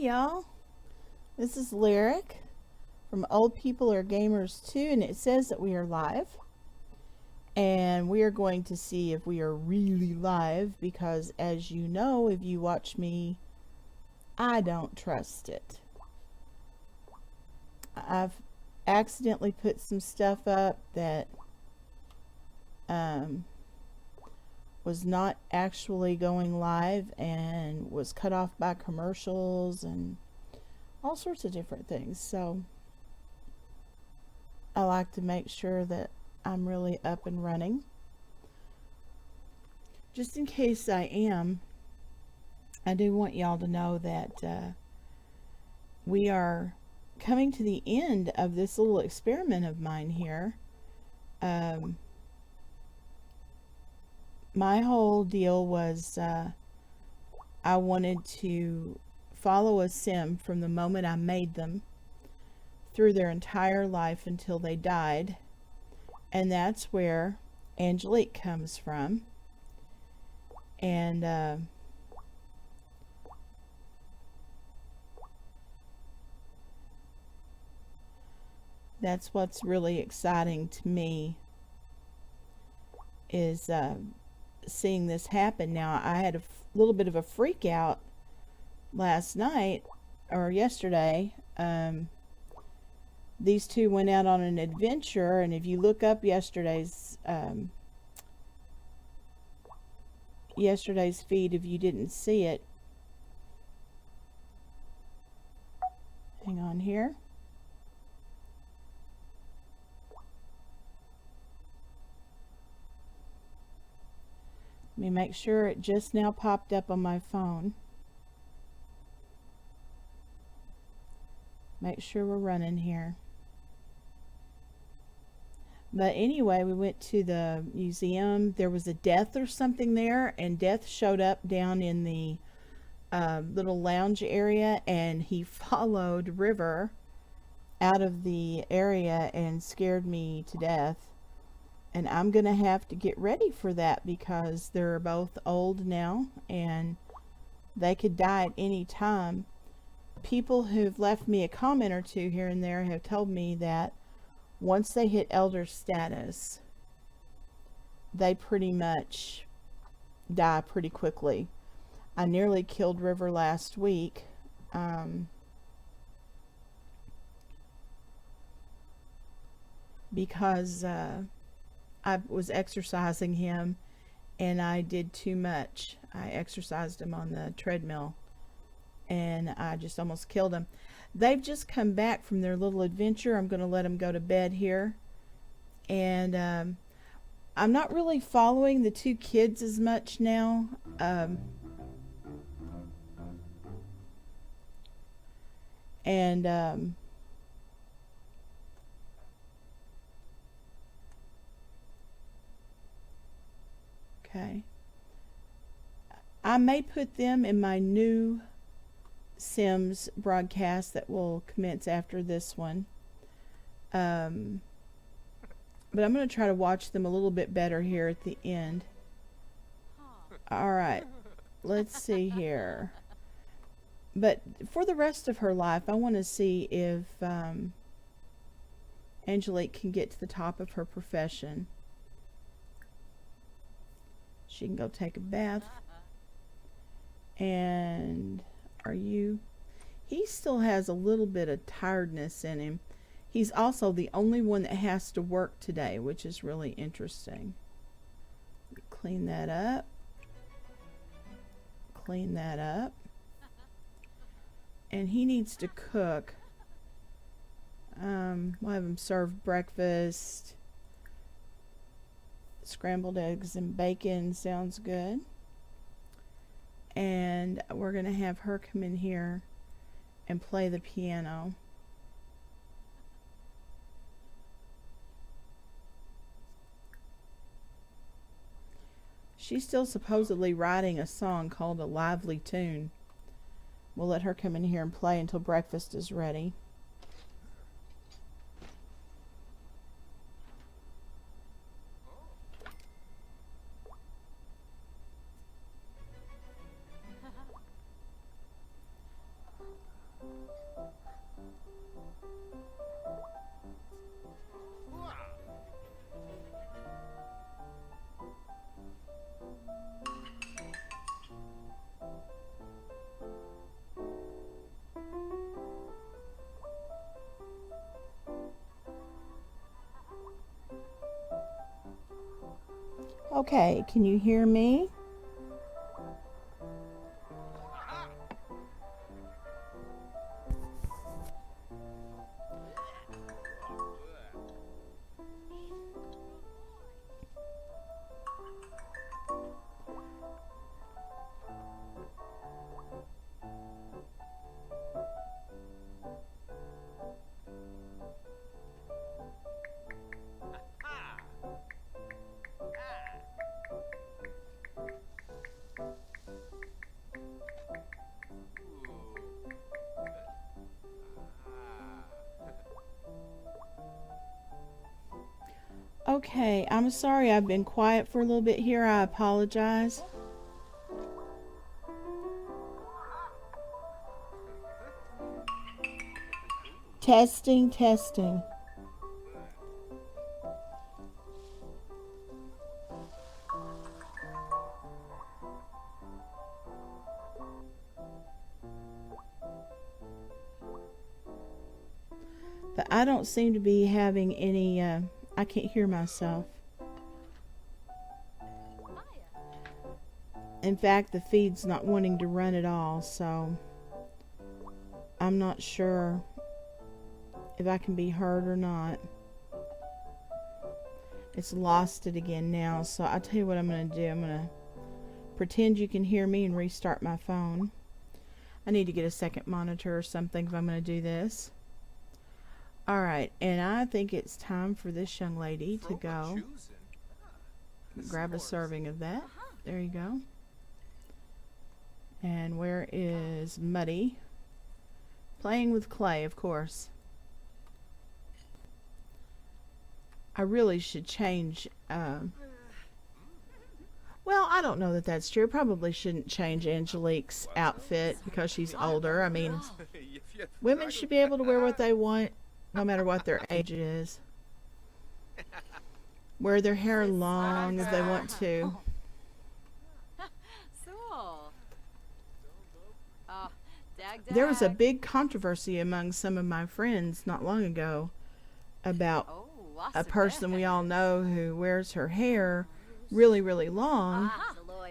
y'all. This is Lyric from Old People Are Gamers Too, and it says that we are live. And we are going to see if we are really live because, as you know, if you watch me, I don't trust it. I've accidentally put some stuff up that was not actually going live and was cut off by commercials and all sorts of different things. So I like to make sure that I'm really up and running. Just in case I am, I do want y'all to know that we are coming to the end of this little experiment of mine here. My whole deal was I wanted to follow a sim from the moment I made them through their entire life until they died. And that's where Angelique comes from. And that's what's really exciting to me is seeing this happen. Now, I had a little bit of a freak out last night or yesterday. These two went out on an adventure, and if you look up yesterday's feed, if you didn't see it, hang on here. Let me make sure it just now popped up on my phone. Make sure we're running here. But anyway, we went to the museum. There was a death or something there, and Death showed up down in the little lounge area, and he followed River out of the area and scared me to death. And I'm going to have to get ready for that because they're both old now and they could die at any time. People who've left me a comment or two here and there have told me that once they hit elder status, they pretty much die pretty quickly. I nearly killed River last week. Because I was exercising him and I did too much. I exercised him on the treadmill and I just almost killed him. They've just come back from their little adventure. I'm going to let them go to bed here. And I'm not really following the two kids as much now. Okay. I may put them in my new Sims broadcast that will commence after this one. But I'm going to try to watch them a little bit better here at the end. Alright, let's see here. But for the rest of her life, I want to see if Angelique can get to the top of her profession. She can go take a bath. And he still has a little bit of tiredness in him. He's also the only one that has to work today, which is really interesting. Clean that up. Clean that up. And he needs to cook. We'll have him serve breakfast. Scrambled eggs and bacon sounds good. And we're going to have her come in here and play the piano. She's still supposedly writing a song called A Lively Tune. We'll let her come in here and play until breakfast is ready. Okay, can you hear me? Okay, I'm sorry I've been quiet for a little bit here. I apologize. Testing, testing. But I don't seem to be having any, I can't hear myself. In fact, the feed's not wanting to run at all, so I'm not sure if I can be heard or not. It's lost it again now, so I'll tell you what I'm going to do. I'm going to pretend you can hear me and restart my phone. I need to get a second monitor or something if I'm going to do this. Alright, and I think it's time for this young lady to go grab a serving of that. There you go. And where is Muddy? Playing with clay, of course. I really should change, well, I don't know that that's true. Probably shouldn't change Angelique's outfit because she's older. I mean, women should be able to wear what they want, no matter what their age is. Wear their hair long if they want to. There was a big controversy among some of my friends not long ago about a person we all know who wears her hair really, really long.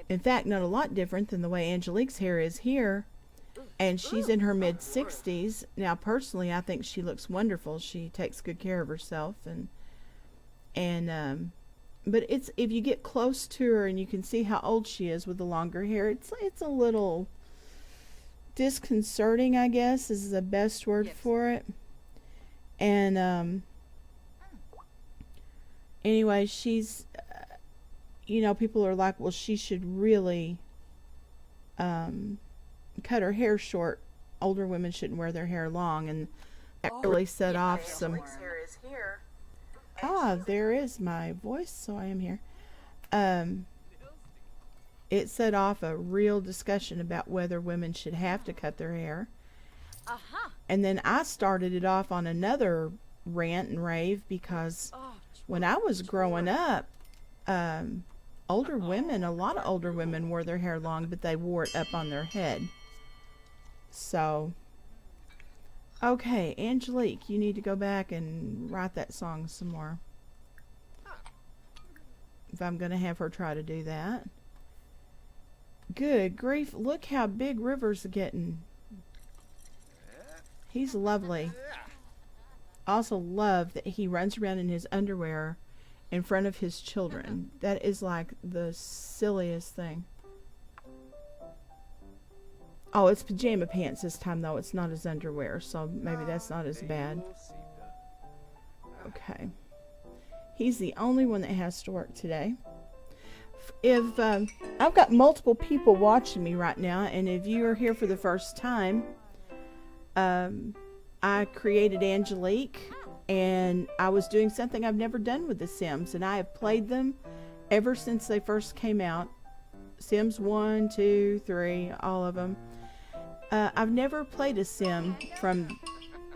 In fact, not a lot different than the way Angelique's hair is here. And she's in her mid-60s. Now, personally, I think she looks wonderful. She takes good care of herself. But it's, if you get close to her and you can see how old she is with the longer hair, it's a little disconcerting, I guess, is the best word for it. And anyway, she's, you know, people are like, well, she should really cut her hair short. Older women shouldn't wear their hair long, and that really set off some. Ah, there is my voice, so I am here. It set off a real discussion about whether women should have to cut their hair. And then I started it off on another rant and rave because when I was growing up, older women, a lot of older women wore their hair long, but they wore it up on their head. So, okay, Angelique, you need to go back and write that song some more. If I'm going to have her try to do that. Good grief, look how big River's getting. He's lovely. Also love that he runs around in his underwear in front of his children. That is like the silliest thing. Oh, it's pajama pants this time though. It's not his underwear, so maybe that's not as bad. Okay. He's the only one that has to work today. If I've got multiple people watching me right now, and if you are here for the first time, I created Angelique, and I was doing something I've never done with The Sims, and I have played them ever since they first came out. Sims 1, 2, 3, all of them. I've never played a sim from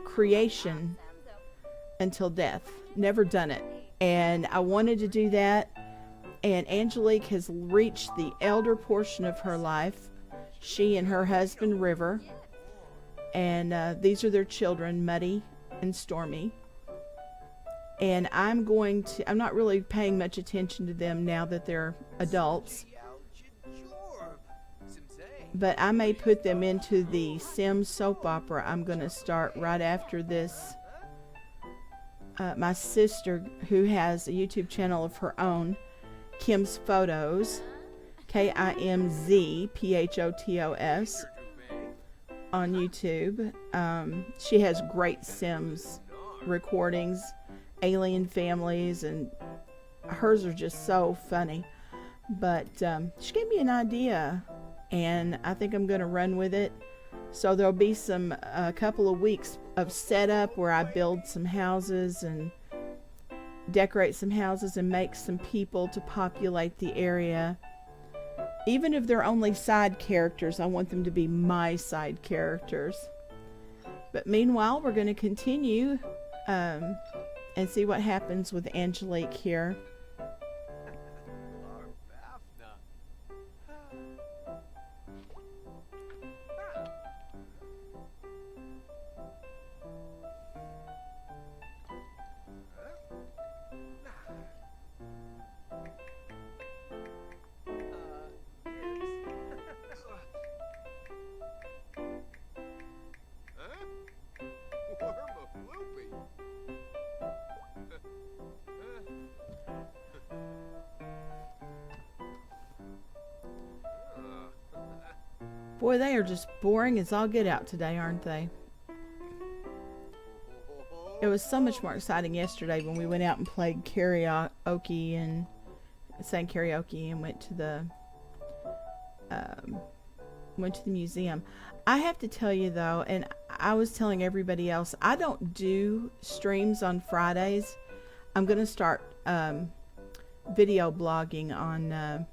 creation until death. Never done it. And I wanted to do that. And Angelique has reached the elder portion of her life. She and her husband, River. And these are their children, Muddy and Stormy. And I'm not really paying much attention to them now that they're adults. But I may put them into the Sims soap opera I'm going to start right after this. My sister, who has a YouTube channel of her own, Kim's Photos, KIMZPHOTOS, on YouTube. She has great Sims recordings, alien families, and hers are just so funny. But she gave me an idea, and I think I'm going to run with it. So there'll be a couple of weeks of setup where I build some houses and decorate some houses and make some people to populate the area. Even if they're only side characters, I want them to be my side characters. But meanwhile, we're going to continue and see what happens with Angelique here. Boy, they are just boring as all get out today, aren't they? It was so much more exciting yesterday when we went out and played karaoke and sang karaoke and went to the museum. I have to tell you though, and I was telling everybody else, I don't do streams on Fridays. I'm going to start video blogging on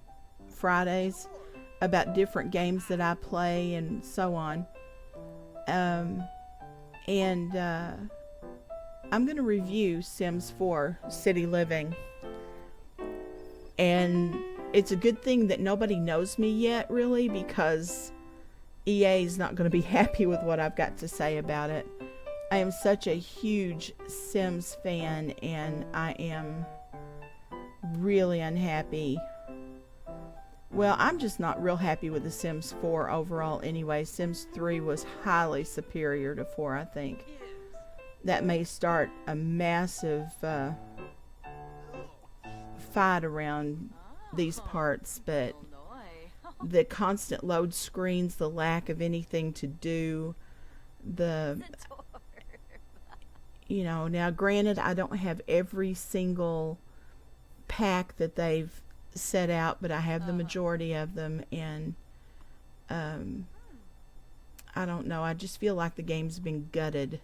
Fridays about different games that I play and so on. I'm going to review Sims 4 City Living. And it's a good thing that nobody knows me yet, really, because EA is not going to be happy with what I've got to say about it. I am such a huge Sims fan, and I am really unhappy. Well, I'm just not real happy with the Sims 4 overall anyway. Sims 3 was highly superior to 4, I think. That may start a massive fight around these parts, but the constant load screens, the lack of anything to do, now granted, I don't have every single pack that they've set out, but I have the majority of them, and I don't know, I just feel like the game's been gutted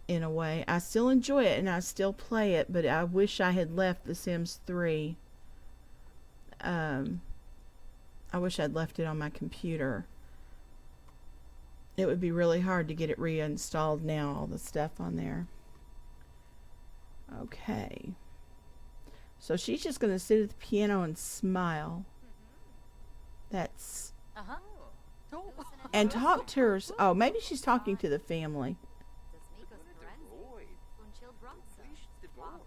in a way. I still enjoy it and I still play it, but I wish I had left The Sims 3. I wish I'd left it on my computer. It would be really hard to get it reinstalled now, all the stuff on there. Okay. So she's just going to sit at the piano and smile. That's... And talk to her... Oh, maybe she's talking to the family.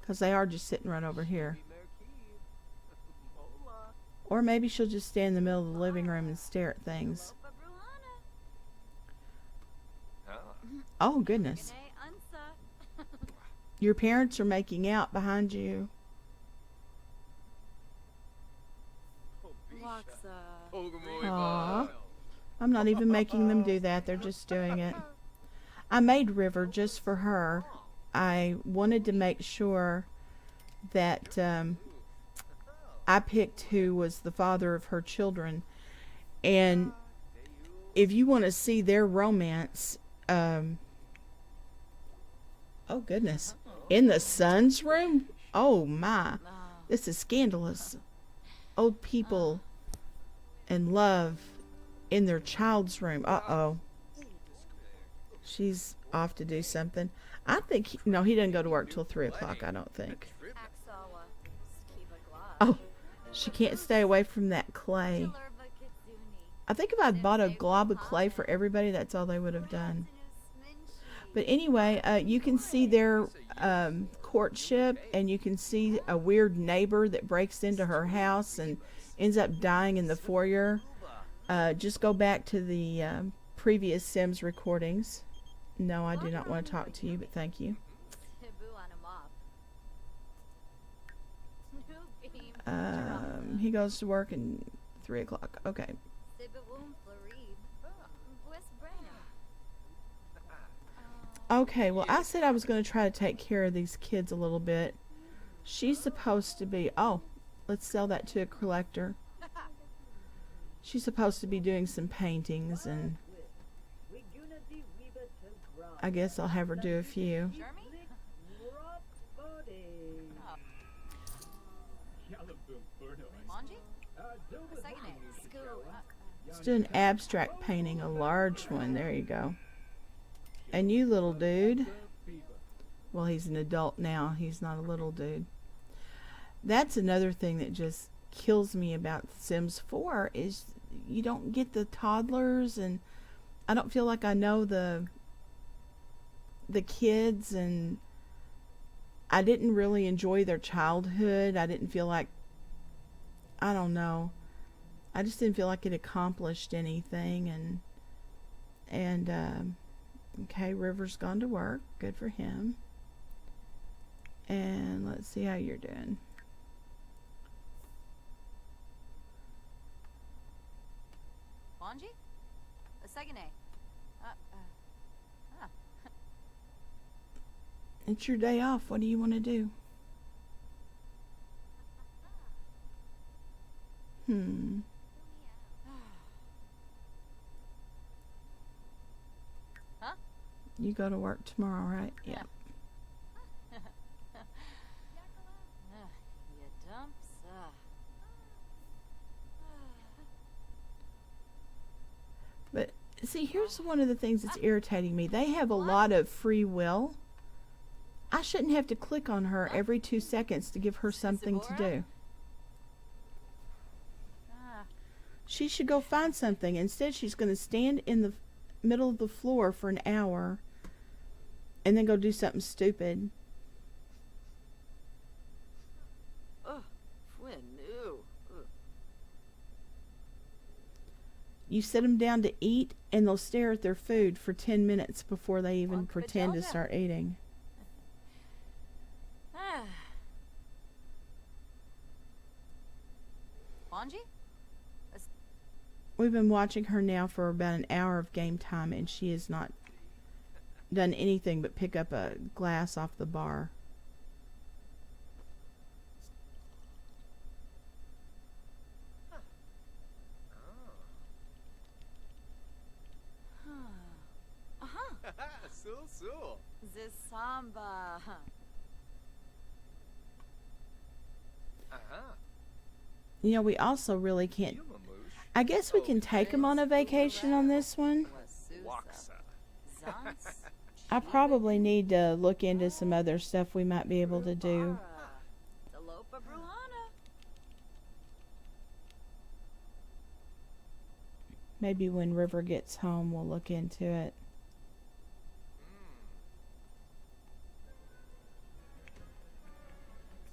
Because they are just sitting right over here. Or maybe she'll just stand in the middle of the living room and stare at things. Oh, goodness. Your parents are making out behind you. Aww. I'm not even making them do that. They're just doing it. I made River just for her. I wanted to make sure that I picked who was the father of her children. And if you want to see their romance, oh goodness, in the son's room? Oh my, this is scandalous. Old people in love in their child's room. Uh-oh. She's off to do something. I think, no, he doesn't go to work till 3 o'clock, I don't think. Oh, she can't stay away from that clay. I think if I'd bought a glob of clay for everybody, that's all they would have done. But anyway, you can see their courtship, and you can see a weird neighbor that breaks into her house and ends up dying in the foyer. Just go back to the previous Sims recordings. No, I do not want to talk to you, but thank you. He goes to work at 3 o'clock. Okay. Okay, well, I said I was going to try to take care of these kids a little bit. She's supposed to be... Oh, let's sell that to a collector. She's supposed to be doing some paintings, and I guess I'll have her do a few. Let's do an abstract painting, a large one. There you go. And you little dude. Well, he's an adult now. He's not a little dude. That's another thing that just kills me about Sims 4 is you don't get the toddlers, and I don't feel like I know the kids, and I didn't really enjoy their childhood. I didn't feel like, I don't know, I just didn't feel like it accomplished anything. And okay, River's gone to work. Good for him. And let's see how you're doing. Bonji? A second A. It's your day off. What do you want to do? Huh? You go to work tomorrow, right? Yeah. You dumps. But see, here's one of the things that's irritating me. They have a lot of free will. I shouldn't have to click on her every 2 seconds to give her something to do. She should go find something. Instead, she's going to stand in the middle of the floor for an hour and then go do something stupid. You sit them down to eat, and they'll stare at their food for 10 minutes before they even pretend to start eating. Bonji? We've been watching her now for about an hour of game time, and she has not done anything but pick up a glass off the bar. Zisamba. You know, we also really can't... I guess we can take them on a vacation on this one. I probably need to look into some other stuff we might be able to do. Maybe when River gets home, we'll look into it.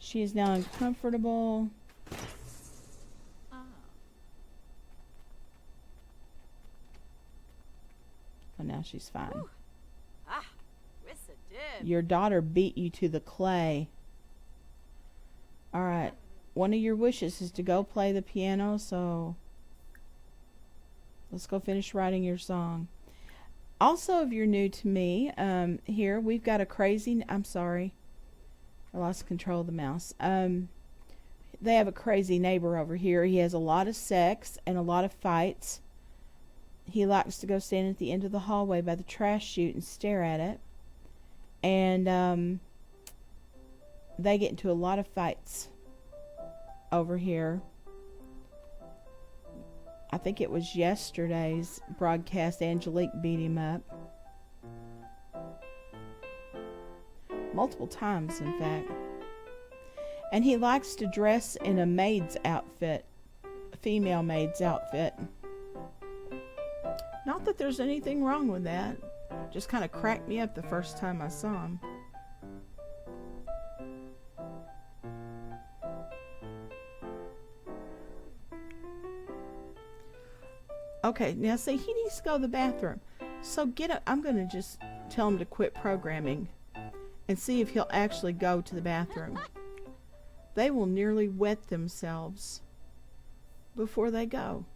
She is now uncomfortable. Oh, now she's fine. Your daughter beat you to the clay. Alright. One of your wishes is to go play the piano, so let's go finish writing your song. Also, if you're new to me, here we've got a crazy... I'm sorry. I lost control of the mouse. They have a crazy neighbor over here. He has a lot of sex and a lot of fights. He likes to go stand at the end of the hallway by the trash chute and stare at it. And they get into a lot of fights over here. I think it was yesterday's broadcast, Angelique beat him up. multiple times, in fact. And he likes to dress in a maid's outfit, a female maid's outfit. Not that there's anything wrong with that. Just kind of cracked me up the first time I saw him. Okay, now see, he needs to go to the bathroom. So get up. I'm going to just tell him to quit programming and see if he'll actually go to the bathroom. They will nearly wet themselves before they go.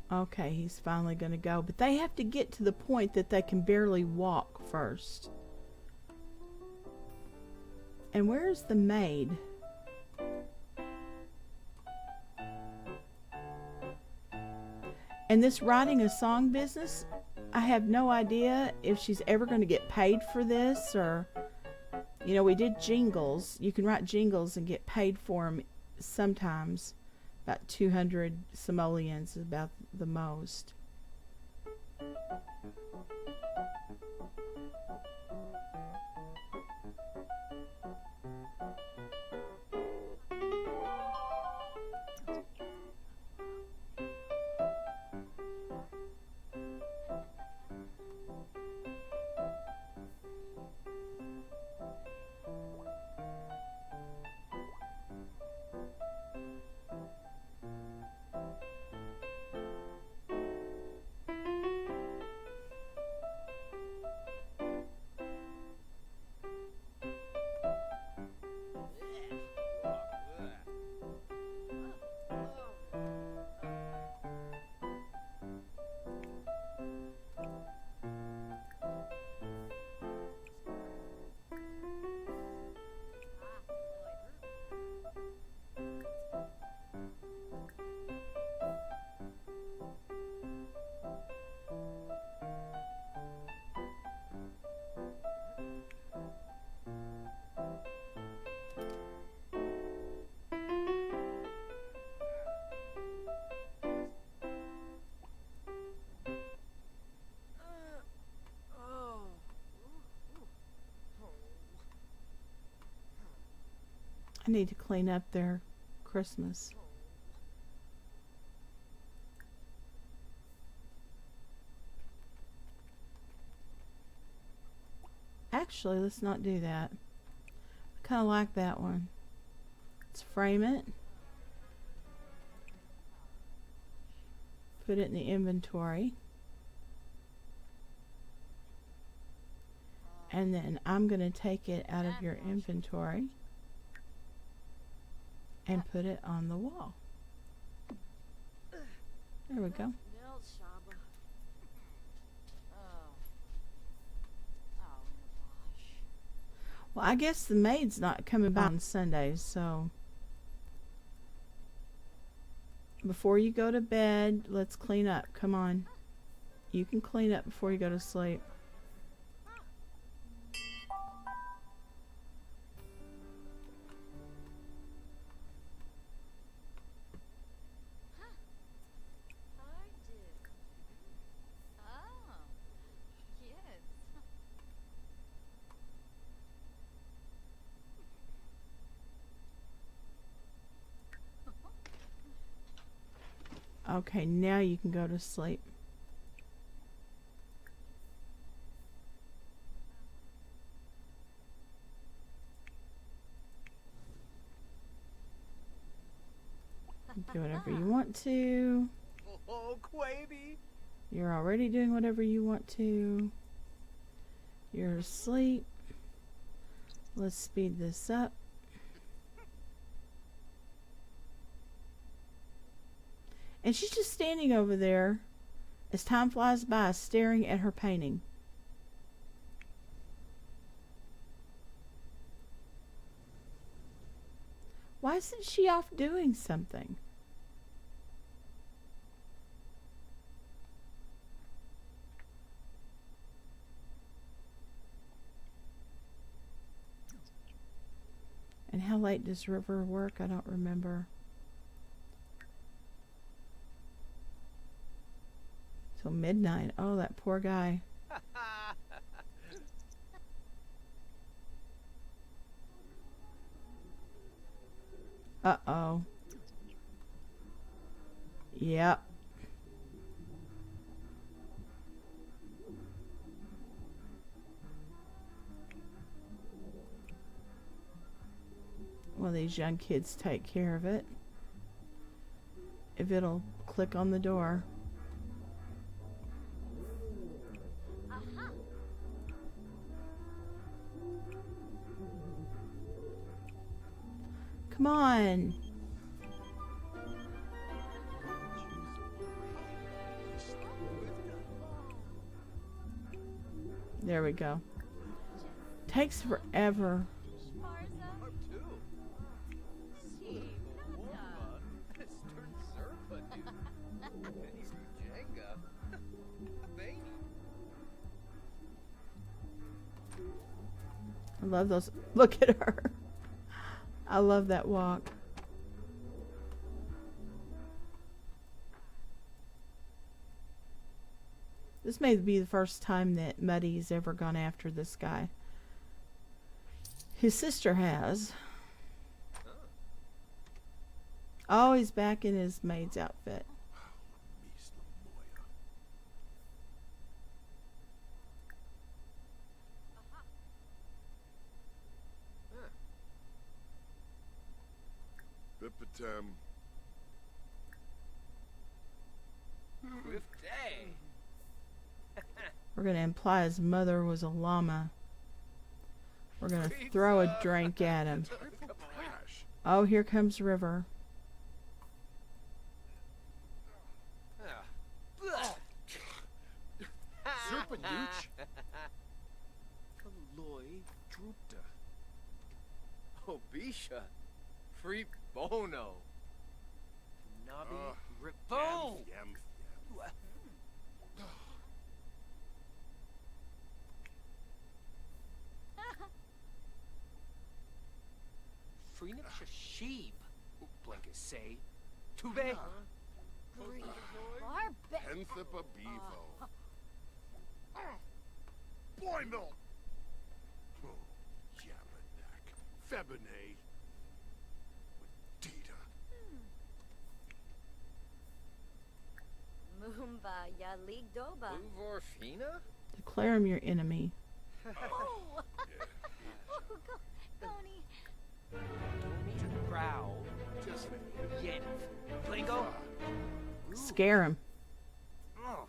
Okay, he's finally going to go. But they have to get to the point that they can barely walk first. And where's the maid? And this writing a song business, I have no idea if she's ever going to get paid for this, or, you know, we did jingles. You can write jingles and get paid for them sometimes. About 200 simoleons is about the most. I need to clean up their Christmas. Actually, let's not do that. I kind of like that one. Let's frame it. Put it in the inventory. And then I'm going to take it out of your inventory and put it on the wall. There we go. Well, I guess the maid's not coming by on Sundays, so before you go to bed, let's clean up. Come on. You can clean up before you go to sleep. Okay, now you can go to sleep. Do whatever you want to. Oh, Quaby. You're already doing whatever you want to. You're asleep. Let's speed this up. And she's just standing over there as time flies by, staring at her painting. Why isn't she off doing something? And how late does River work? I don't remember. Till midnight. Oh, that poor guy. Uh-oh. Yep. Well, these young kids take care of it. If it'll click on the door. Aha. Come on. There we go. Takes forever. Marza. Up too. She. Womba. Stern Serpa, dude. Jenga. Baby. I love those. Look at her. I love that walk. This may be the first time that Muddy's ever gone after this guy. His sister has. Oh, he's back in his maid's outfit. Bipitam. With day. We're going to imply his mother was a llama. We're going to throw a drink at him. Cash. Oh, here comes River. Serpanuch. Kaloy Drupta. Obisha. Free Bono. Nabi Ripon. Yam. Freenik Shashib. Blanket say. Tube. Barbe. Penthipa bevo. Boy milk. Yamanak. Febine. Dita. Mumba Yalig Doba. Uvorfina? Declare him your enemy. Oh. Goni. Brow. Just Yenf. Blingo. Scare him. Oh.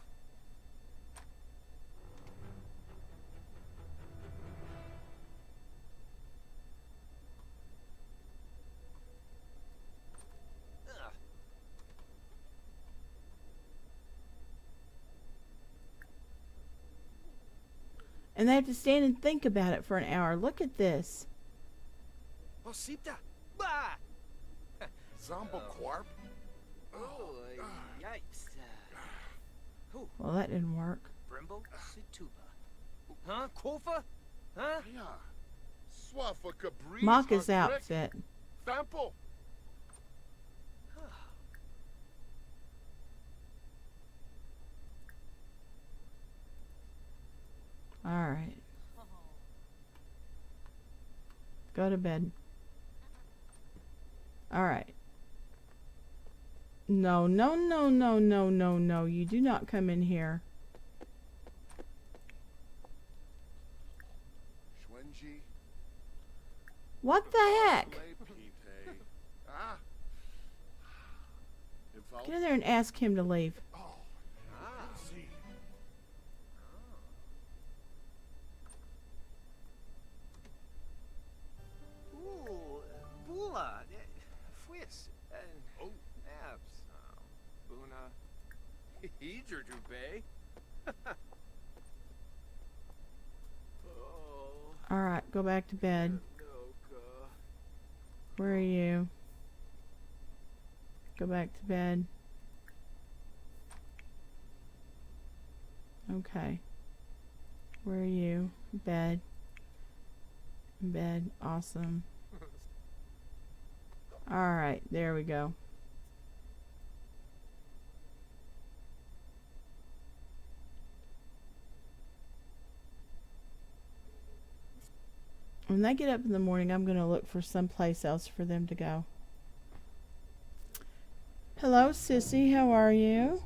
And they have to stand and think about it for an hour. Look at this. Oh, Sipta. Bah! Zomba Quarp. Oh, yipes. Well, that didn't work. Brimble Situba. Huh? Kofa? Huh? Yeah. Swafa Cabriz. Mock his outfit. Fample. All right. Go to bed. All right. No, no, no, no, no, no, no. You do not come in here. Shwenji. What the heck? Pite. Ah. Info. Get in there and ask him to leave. Oh. See. Ooh, Bula. Fwis. Oh. Abs. Buna. Heidra Dube. Oh. All right, go back to bed. Noka. Where are you? Go back to bed. Okay. Where are you? Bed. Bed. Awesome. Alright, there we go. When they get up in the morning, I'm going to look for someplace else for them to go. Hello, Sissy. How are you?